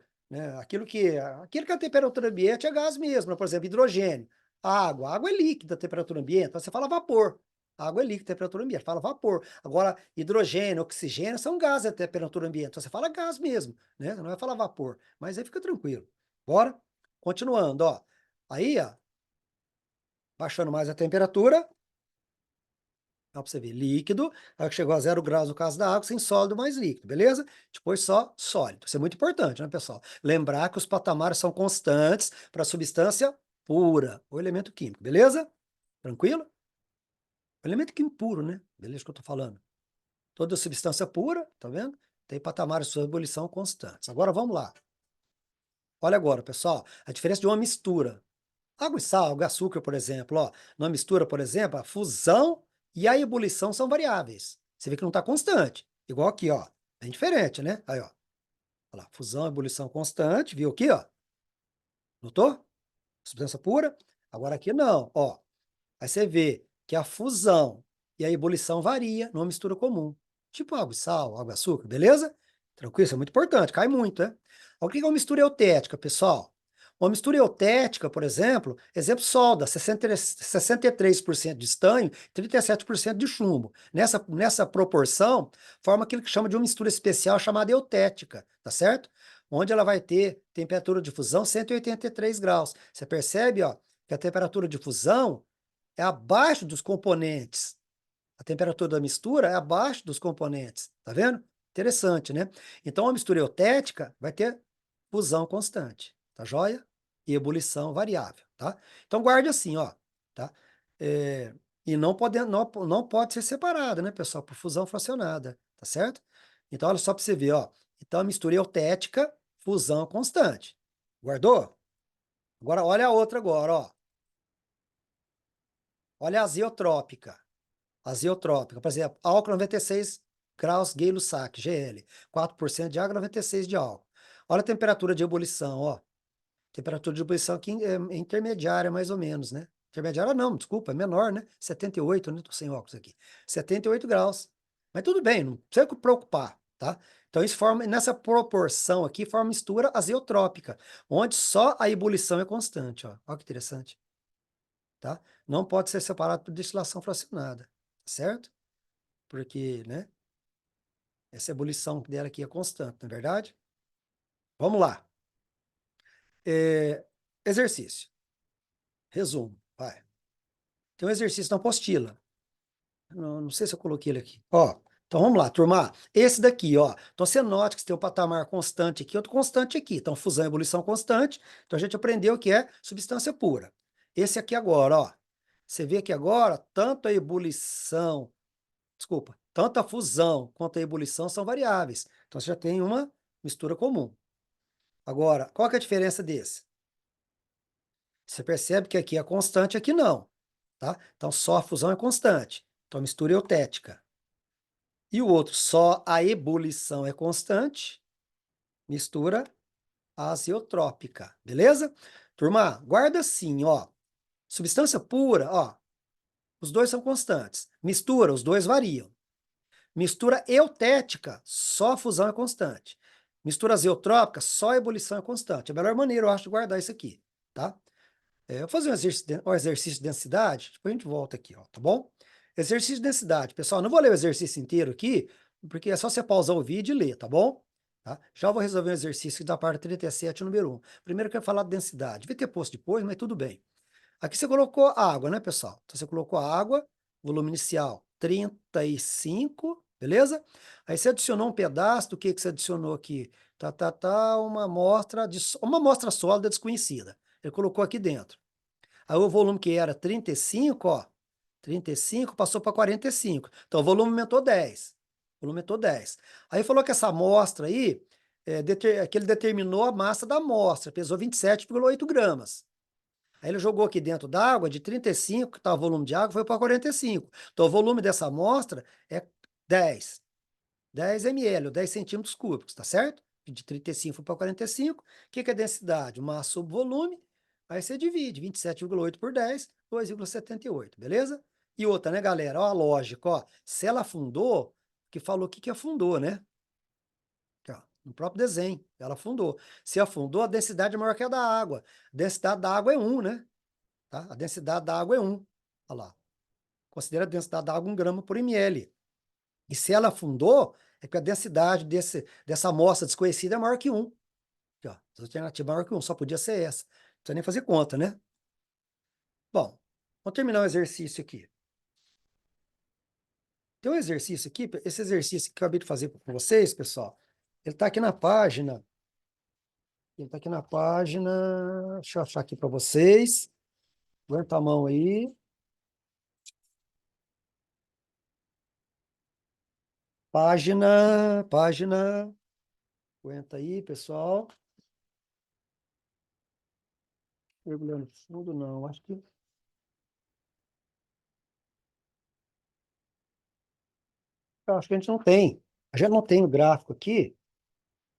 que a temperatura ambiente é gás mesmo, né? Por exemplo, hidrogênio, água é líquida a temperatura ambiente, então você fala vapor. Água é líquida a temperatura ambiente, fala vapor. Agora, hidrogênio, oxigênio são gases a temperatura ambiente, então você fala gás mesmo, né? Não vai falar vapor, mas aí fica tranquilo. Bora? Continuando, ó. Aí, ó, baixando mais a temperatura, dá para você ver, líquido, aí chegou a 0 graus no caso da água, sem sólido mais líquido, beleza? Depois só sólido. Isso é muito importante, né, pessoal? Lembrar que os patamares são constantes para a substância pura, ou elemento químico, beleza? Tranquilo? O elemento químico puro, né? Beleza que eu tô falando. Toda substância pura, tá vendo? Tem patamares de sua ebulição constantes. Agora vamos lá. Olha agora, pessoal, a diferença de uma mistura. Água e sal, água e açúcar, por exemplo, ó, numa mistura, por exemplo, a fusão e a ebulição são variáveis. Você vê que não está constante. Igual aqui, ó. Bem diferente, né? Aí, ó. Olha lá, fusão, ebulição constante, viu aqui, ó? Notou? Substância pura. Agora aqui não, ó. Aí você vê que a fusão e a ebulição varia numa mistura comum. Tipo água e sal, água e açúcar, beleza? Tranquilo, isso é muito importante, cai muito, né? O que é uma mistura eutética, pessoal? Uma mistura eutética, por exemplo, exemplo solda, 63% de estanho, 37% de chumbo. Nessa proporção, forma aquilo que chama de uma mistura especial chamada eutética, tá certo? Onde ela vai ter temperatura de fusão 183 graus. Você percebe, ó, que a temperatura de fusão é abaixo dos componentes. A temperatura da mistura é abaixo dos componentes. Tá vendo? Interessante, né? Então, a mistura eutética vai ter fusão constante, tá joia? E ebulição variável, tá? Então, guarde assim, ó, tá? É, e não pode ser separada, né, pessoal? Por fusão fracionada, tá certo? Então, olha só para você ver, ó. Então, a mistura eutética, fusão constante. Guardou? Agora, olha a outra agora, ó. Olha a azeotrópica. Azeotrópica, por exemplo, álcool 96 graus Gay-Lussac, GL, 4% de água, 96 de álcool. Olha a temperatura de ebulição, ó. Temperatura de ebulição aqui é intermediária, mais ou menos, né? Intermediária não, desculpa, é menor, né? 78, né? Tô sem óculos aqui. 78 graus. Mas tudo bem, não precisa se preocupar, tá? Então isso forma, nessa proporção aqui, forma mistura azeotrópica, onde só a ebulição é constante, ó. Olha que interessante, tá? Não pode ser separado por destilação fracionada, certo? Porque, né, essa ebulição dela aqui é constante, não é verdade? Vamos lá. É, exercício. Resumo, vai. Tem um exercício na apostila. Não sei se eu coloquei ele aqui. Ó, então vamos lá, turma. Esse daqui, ó. Então você nota que você tem um patamar constante aqui, outro constante aqui. Então, fusão e ebulição constante. Então a gente aprendeu que é substância pura. Esse aqui agora, ó. Você vê que agora, tanto a ebulição, desculpa, tanto a fusão quanto a ebulição são variáveis. Então você já tem uma mistura comum. Agora, qual que é a diferença desse? Você percebe que aqui é constante, aqui não, tá? Então, só a fusão é constante. Então, mistura eutética. E o outro, só a ebulição é constante, mistura azeotrópica, beleza? Turma, guarda assim, ó. Substância pura, ó, os dois são constantes. Mistura, os dois variam. Mistura eutética, só a fusão é constante. Mistura azeotrópica, só a ebulição é constante. É a melhor maneira, eu acho, de guardar isso aqui, tá? Eu vou fazer um exercício de densidade, depois a gente volta aqui, ó, tá bom? Exercício de densidade. Pessoal, não vou ler o exercício inteiro aqui, porque é só você pausar o vídeo e ler, tá bom? Tá? Já vou resolver um exercício da parte 37, número 1. Primeiro eu quero falar de densidade. Devia ter posto depois, mas tudo bem. Aqui você colocou água, né, pessoal? Então você colocou a água, volume inicial 35, beleza? Aí você adicionou um pedaço do que você adicionou aqui? Uma amostra sólida desconhecida. Ele colocou aqui dentro. Aí o volume que era 35, ó, 35 passou para 45. Então o volume aumentou 10. O volume aumentou 10. Aí falou que essa amostra aí que ele determinou a massa da amostra, pesou 27,8 gramas. Aí ele jogou aqui dentro d'água, de 35, que está o volume de água, foi para 45. Então, o volume dessa amostra é 10. 10 ml, ou 10 centímetros cúbicos, tá certo? De 35 foi para 45. O que é densidade? Massa sobre volume. Aí você divide 27,8 por 10, 2,78, beleza? E outra, né, galera? Ó, a lógica, ó. Se ela afundou, que falou o que que afundou, né? Aqui, ó, no próprio desenho, ela afundou. Se afundou, a densidade é maior que a da água. A densidade da água é 1, né? Tá? A densidade da água é 1. Olha lá. Considera a densidade da água 1 grama por ml. E se ela afundou, é que a densidade dessa amostra desconhecida é maior que 1. Aqui, ó, a alternativa é maior que 1, só podia ser essa. Não precisa nem fazer conta, né? Bom, vamos terminar o exercício aqui. Tem um exercício aqui, esse exercício que eu acabei de fazer com vocês, pessoal, ele está aqui na página. Ele está aqui na página. Deixa eu achar aqui para vocês. Aguenta a mão aí. Página. Aguenta aí, pessoal. Mergulhando fundo, não. Acho que a gente não tem. A gente não tem o gráfico aqui.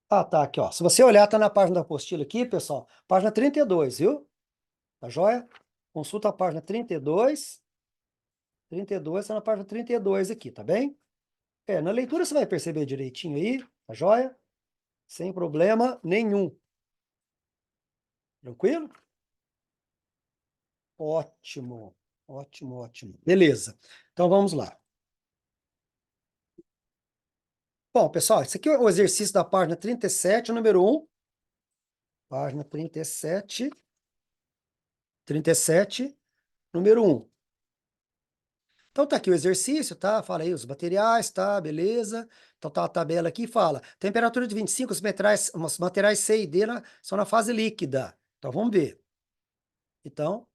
Ah, tá aqui, ó. Se você olhar, tá na página da apostila aqui, pessoal. Página 32, viu? Tá joia? Consulta a página 32. 32, tá na página 32 aqui, tá bem? Na leitura você vai perceber direitinho aí, tá joia? Sem problema nenhum. Tranquilo? Ótimo, ótimo. Beleza. Então vamos lá. Bom, pessoal, esse aqui é o exercício da página 37, número 1. Página 37, número 1. Então tá aqui o exercício, tá? Fala aí os materiais, tá? Beleza. Então tá a tabela aqui, fala. Temperatura de 25, os materiais C e D são na fase líquida. Então vamos ver. Então,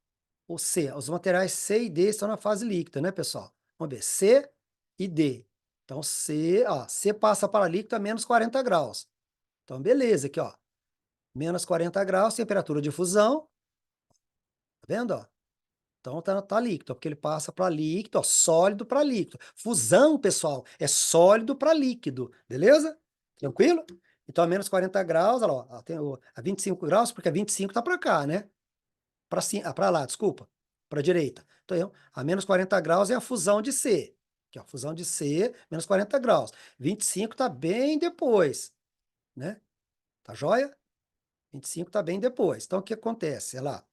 o C, os materiais C e D estão na fase líquida, né, pessoal? Vamos ver, C e D. Então C passa para líquido a menos 40 graus. Então beleza, aqui ó. Menos 40 graus, temperatura de fusão. Tá vendo, ó? Então tá líquido, porque ele passa para líquido, ó, sólido para líquido. Fusão, pessoal, é sólido para líquido, beleza? Tranquilo? Então a menos 40 graus, olha lá, ó, tem a 25 graus, porque a 25 tá para cá, né? Para lá, desculpa, para a direita. Então, a menos 40 graus é a fusão de C. Aqui, ó, fusão de C, menos 40 graus. 25 tá bem depois, né? Tá joia? 25 tá bem depois. Então, o que acontece? Olha lá.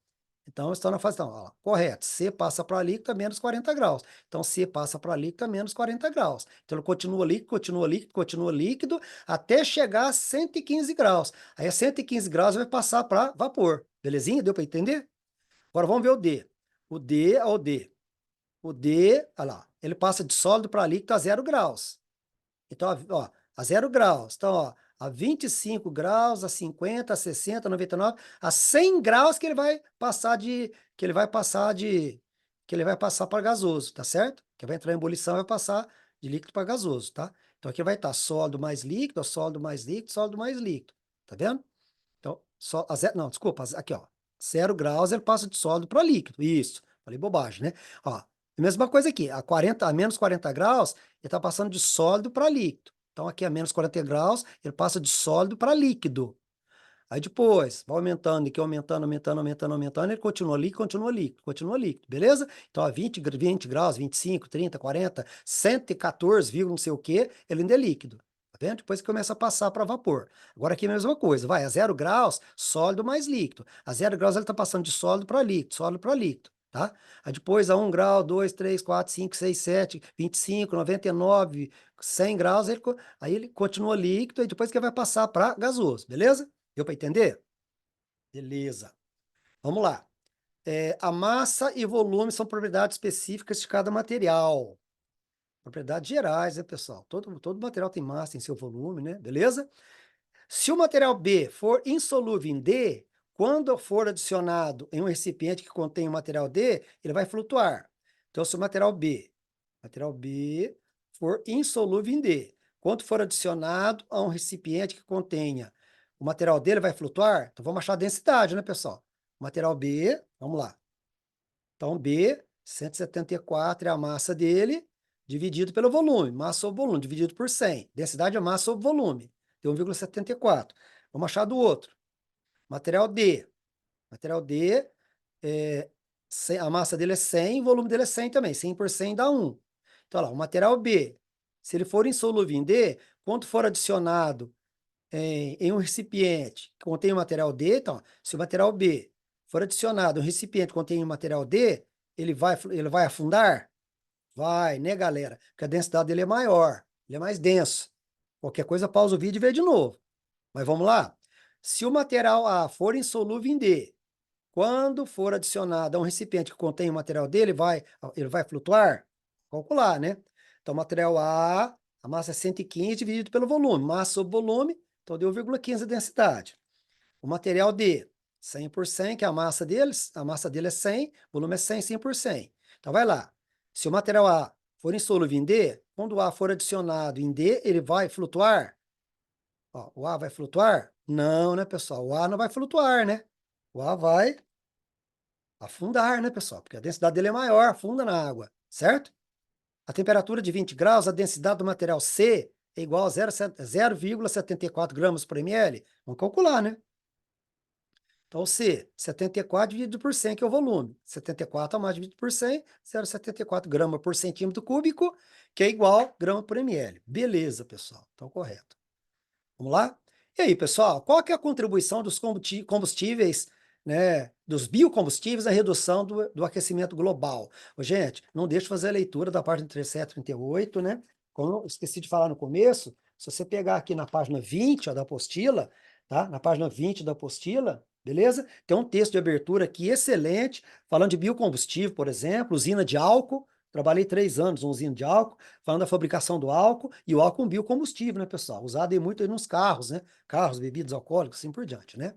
Então, estão na fase, então, ó, correto. C passa para líquido a menos 40 graus. Então, C passa para líquido a menos 40 graus. Então, ele continua líquido, até chegar a 115 graus. Aí, a 115 graus vai passar para vapor. Belezinha? Deu para entender? Agora, vamos ver o D. O D é o D. O D, olha lá, ele passa de sólido para líquido a 0 graus. Então, ó, a 0 graus. Então, ó, a 25 graus, a 50, a 60, a 99, a 100 graus que ele vai passar para gasoso, tá certo? Que vai entrar em ebulição e vai passar de líquido para gasoso, tá? Então aqui vai estar sólido mais líquido, sólido mais líquido, sólido mais líquido. Tá vendo? Então, não, desculpa, aqui, ó. 0 graus ele passa de sólido para líquido. Isso, falei bobagem, né? Ó, a mesma coisa aqui, a menos 40 graus, ele está passando de sólido para líquido. Então, aqui a menos 40 graus, ele passa de sólido para líquido. Aí depois, vai aumentando, aqui aumentando, ele continua líquido, beleza? Então, a 20 graus, 25, 30, 40, 114, não sei o que, ele ainda é líquido. Tá vendo? Depois que começa a passar para vapor. Agora aqui é a mesma coisa, vai, a 0 graus, sólido mais líquido. A 0 graus ele está passando de sólido para líquido, tá? Aí depois a 1 grau, 2, 3, 4, 5, 6, 7, 25, 99, 100 graus, aí ele continua líquido, e depois que ele vai passar para gasoso, beleza? Deu para entender? Beleza. Vamos lá. A massa e volume são propriedades específicas de cada material. Propriedades gerais, né, pessoal? Todo material tem massa, tem seu volume, né? Beleza? Se o material B for insolúvel em D, quando for adicionado em um recipiente que contém o material D, ele vai flutuar. Então, se o material B for insolúvel em D, quando for adicionado a um recipiente que contenha, o material dele vai flutuar? Então, vamos achar a densidade, né, pessoal? O material B, vamos lá. Então, B, 174 é a massa dele, dividido pelo volume. Massa sobre volume, dividido por 100. Densidade é massa sobre volume. Deu 1,74. Vamos achar do outro. Material D. Material D, é, a massa dele é 100, o volume dele é 100 também. 100 por 100 dá 1. Então, lá, o material B, se ele for insolúvel em D, quando for adicionado em um recipiente que contém o material D, então, se o material B for adicionado em um recipiente que contém o material D, ele vai afundar? Vai, né, galera? Porque a densidade dele é maior, ele é mais denso. Qualquer coisa, pausa o vídeo e vê de novo. Mas vamos lá? Se o material A for insolúvel em D, quando for adicionado a um recipiente que contém o material dele, ele vai flutuar? Calcular, né? Então, material a massa é 115 dividido pelo volume. Massa sobre volume, então deu 0,15 a densidade. O material D, 100 por 100, que é a massa dele é 100, o volume é 100, 100 por 100. Então, vai lá. Se o material A for insolúvel em D, quando o A for adicionado em D, ele vai flutuar? Ó, o A vai flutuar? Não, né, pessoal? O A não vai flutuar, né? O A vai afundar, né, pessoal? Porque a densidade dele é maior, afunda na água, certo? A temperatura de 20 graus, a densidade do material C é igual a 0,74 gramas por ml. Vamos calcular, né? Então, C, 74 dividido por 100, que é o volume. 74 a mais dividido por 100, 0,74 gramas por centímetro cúbico, que é igual grama por ml. Beleza, pessoal. Então, correto. Vamos lá? E aí, pessoal, qual que é a contribuição dos combustíveis, né, dos biocombustíveis à redução do aquecimento global? Ô, gente, não deixe de fazer a leitura da página 37 e 38, né? Como eu esqueci de falar no começo, se você pegar aqui na página 20, ó, da apostila, tá? Na página 20 da apostila, beleza? Tem um texto de abertura aqui excelente, falando de biocombustível, por exemplo, usina de álcool. Trabalhei 3 anos em usina de álcool, falando da fabricação do álcool, e o álcool é um biocombustível, né, pessoal? Usado aí muito aí nos carros, né? Carros, bebidas alcoólicas, assim por diante, né?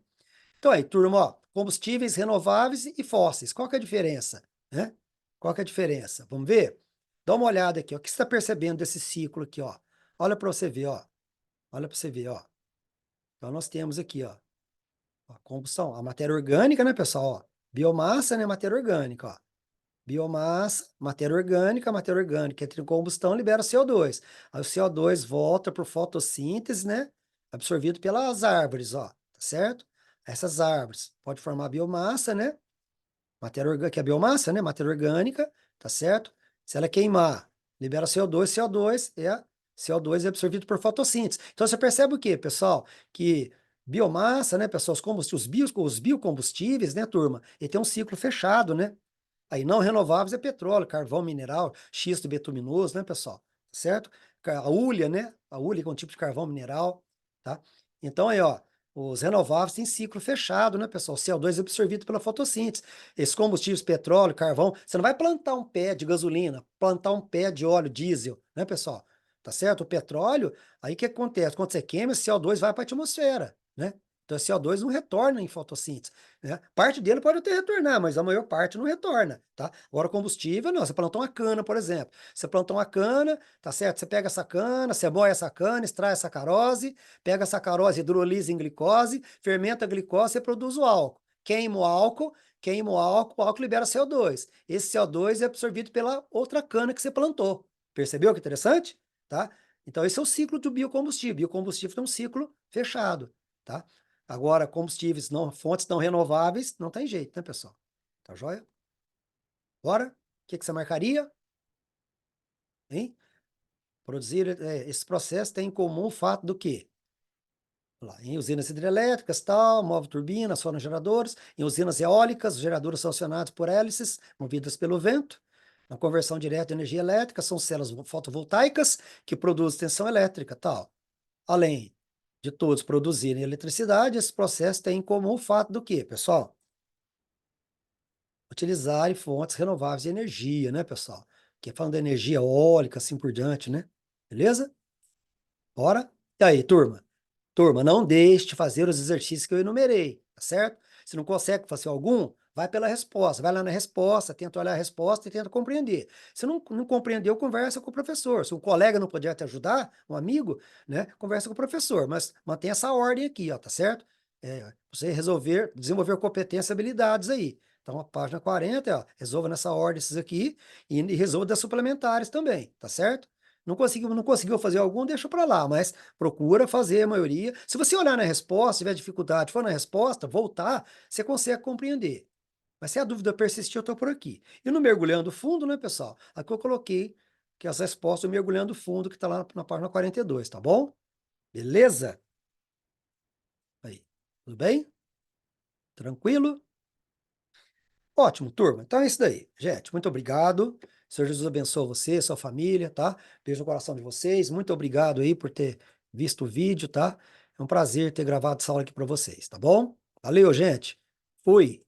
Então aí, turma, ó, combustíveis renováveis e fósseis. Qual que é a diferença, né? Qual que é a diferença? Vamos ver? Dá uma olhada aqui, ó. O que você está percebendo desse ciclo aqui, ó? Olha para você ver, ó. Olha para você ver, ó. Então nós temos aqui, ó, a combustão, a matéria orgânica, né, pessoal? Ó, biomassa, né, matéria orgânica, ó. Biomassa, matéria orgânica, entre em combustão, libera CO2. Aí o CO2 volta por fotossíntese, né? Absorvido pelas árvores, ó, tá certo? Essas árvores pode formar biomassa, né? Matéria orgânica, que é biomassa, né? Matéria orgânica, tá certo? Se ela queimar, libera CO2, CO2 é absorvido por fotossíntese. Então você percebe o quê, pessoal? Que biomassa, né, pessoal, os biocombustíveis, né, turma? Ele tem um ciclo fechado, né? Aí não renováveis é petróleo, carvão mineral, xisto bituminoso, né, pessoal? Certo? A hulha, né? A hulha que é um tipo de carvão mineral, tá? Então aí, ó, os renováveis têm ciclo fechado, né, pessoal? O CO2 é absorvido pela fotossíntese. Esses combustíveis, petróleo, carvão, você não vai plantar um pé de gasolina, plantar um pé de óleo diesel, né, pessoal? Tá certo? O petróleo, aí o que acontece? Quando você queima, esse CO2 vai para a atmosfera, né? Então, esse CO2 não retorna em fotossíntese, né? Parte dele pode até retornar, mas a maior parte não retorna, tá? Agora, combustível, não. Você plantou uma cana, por exemplo. Você plantou uma cana, tá certo? Você pega essa cana, você moe essa cana, extrai a sacarose, pega a sacarose, hidrolisa em glicose, fermenta a glicose, você produz o álcool. Queima o álcool libera CO2. Esse CO2 é absorvido pela outra cana que você plantou. Percebeu que interessante? Tá? Então, esse é o ciclo do biocombustível. Biocombustível é um ciclo fechado, tá? Agora, combustíveis, não, fontes não renováveis, não tem jeito, né, pessoal? Tá joia? Bora? O que que você marcaria? Hein? Produzir, esse processo tem em comum o fato do quê? Lá, em usinas hidrelétricas, tal, move turbinas, foram geradores. Em usinas eólicas, os geradores são acionados por hélices movidas pelo vento. Na conversão direta de energia elétrica, são células fotovoltaicas que produzem tensão elétrica, tal. Além de todos produzirem eletricidade, esse processo tem em comum o fato do quê, pessoal? Utilizarem fontes renováveis de energia, né, pessoal? Que é falando da energia eólica, assim por diante, né? Beleza? Bora? E aí, turma? Turma, não deixe de fazer os exercícios que eu enumerei, tá certo? Se não consegue fazer algum, vai pela resposta, vai lá na resposta, tenta olhar a resposta e tenta compreender. Se não compreendeu, conversa com o professor. Se um colega não puder te ajudar, um amigo, né, conversa com o professor, mas mantém essa ordem aqui, ó, tá certo? Você desenvolver competências e habilidades aí. Então, a página 40, ó, resolva nessa ordem esses aqui e resolva das suplementares também, tá certo? Não conseguiu fazer algum, deixa para lá, mas procura fazer a maioria. Se você olhar na resposta, tiver dificuldade, for na resposta, voltar, você consegue compreender. Mas se a dúvida persistir, eu estou por aqui. E no mergulhando fundo, né, pessoal? Aqui eu coloquei que as respostas do mergulhando fundo, que está lá na página 42, tá bom? Beleza? Aí, tudo bem? Tranquilo? Ótimo, turma. Então é isso daí. Gente, muito obrigado. Senhor Jesus abençoe você, sua família, tá? Beijo no coração de vocês. Muito obrigado aí por ter visto o vídeo, tá? É um prazer ter gravado essa aula aqui para vocês, tá bom? Valeu, gente. Fui.